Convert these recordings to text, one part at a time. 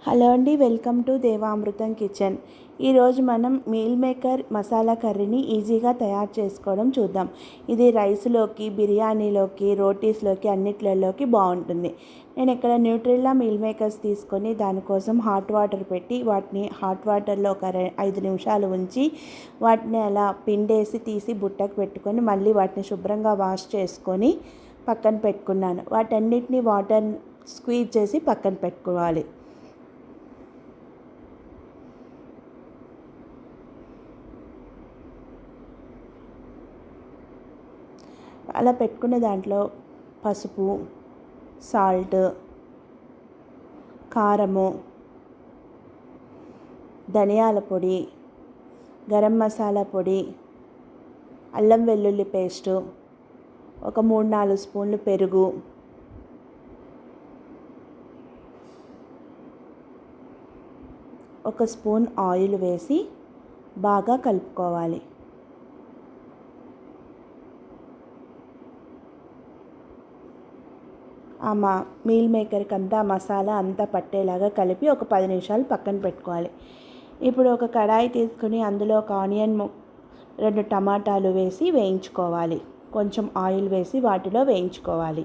Hello అండి, welcome to దేవామృతం kitchen. ఈరోజు మనం మీల్ మేకర్ మసాలా కర్రీని ఈజీగా తయారు చేసుకోవడం చూద్దాం. ఇది రైస్లోకి, బిర్యానీలోకి, రోటీస్లోకి అన్నిట్లలోకి బాగుంటుంది. నేను ఇక్కడ న్యూట్రెల్లా మీల్ మేకర్స్ తీసుకొని దానికోసం హాట్ వాటర్ పెట్టి వాటిని హాట్ వాటర్లో ఒక 5 నిమిషాలు ఉంచి వాటిని అలా పిండేసి తీసి బుట్టకు పెట్టుకొని మళ్ళీ వాటిని శుభ్రంగా వాష్ చేసుకొని పక్కన పెట్టుకున్నాను. వాటన్నిటిని వాటర్ స్క్వీజ్ చేసి పక్కన పెట్టుకోవాలి. అలా పెట్టుకున్న దాంట్లో పసుపు, సాల్ట్, కారము, ధనియాల పొడి, గరం మసాలా పొడి, అల్లం వెల్లుల్లి పేస్టు, ఒక 3-4 స్పూన్లు పెరుగు, ఒక స్పూన్ ఆయిల్ వేసి బాగా కలుపుకోవాలి. మీల్ మేకర్కి అంతా మసాలా అంతా పట్టేలాగా కలిపి ఒక 10 నిమిషాలు పక్కన పెట్టుకోవాలి. ఇప్పుడు ఒక కడాయి తీసుకుని అందులో ఒక ఆనియన్ 2 టమాటాలు వేసి వేయించుకోవాలి. కొంచెం ఆయిల్ వేసి వాటిలో వేయించుకోవాలి.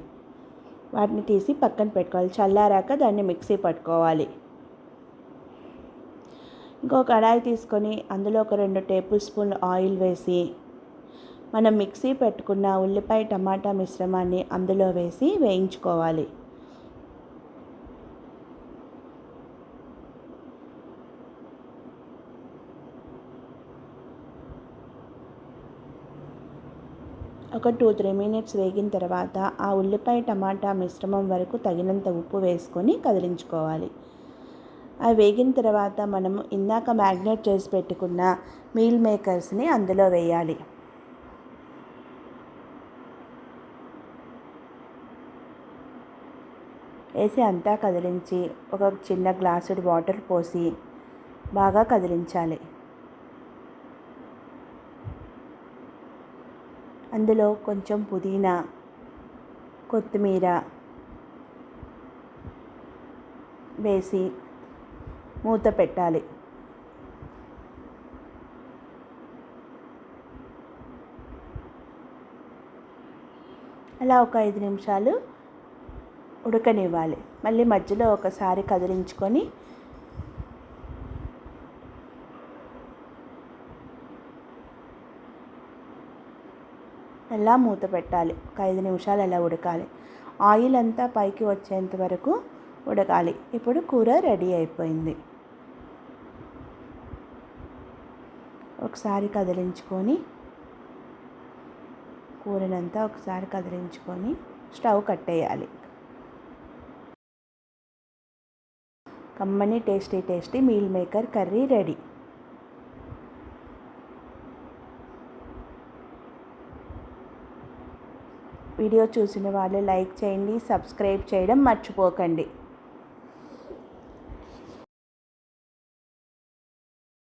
వాటిని తీసి పక్కన పెట్టుకోవాలి. చల్లారాక దాన్ని మిక్సీ పట్టుకోవాలి. ఇంకో కడాయి తీసుకొని అందులో ఒక 2 టేబుల్ స్పూన్లు ఆయిల్ వేసి మనం మిక్సీ పెట్టుకున్న ఉల్లిపాయ టమాటా మిశ్రమాన్ని అందులో వేసి వేయించుకోవాలి. ఒక 2-3 మినిట్స్ వేగిన తర్వాత ఆ ఉల్లిపాయ టమాటా మిశ్రమం వరకు తగినంత ఉప్పు వేసుకొని కదిలించుకోవాలి. అవి వేగిన తర్వాత మనము ఇందాక మ్యాగ్నేట్ చేసి పెట్టుకున్న మీల్ మేకర్స్ని అందులో వేయాలి. వేసి అంతా కదిలించి ఒక చిన్న గ్లాసుడు వాటర్ పోసి బాగా కదిలించాలి. అందులో కొంచెం పుదీనా, కొత్తిమీర వేసి మూత పెట్టాలి. అలా ఒక 5 నిమిషాలు ఉడకనివ్వాలి. మళ్ళీ మధ్యలో ఒకసారి కదిలించుకొని అలా మూత పెట్టాలి. ఒక 5 నిమిషాలు అలా ఉడకాలి. ఆయిల్ అంతా పైకి వచ్చేంత వరకు ఉడకాలి. ఇప్పుడు కూర రెడీ అయిపోయింది. ఒకసారి కదిలించుకొని కూరనంతా ఒకసారి కదిలించుకొని స్టవ్ కట్టేయాలి. కమ్మని tasty meal maker curry ready. Video చూసిన వాళ్ళు లైక్ చేయండి, సబ్స్క్రైబ్ చేయడం మర్చిపోకండి.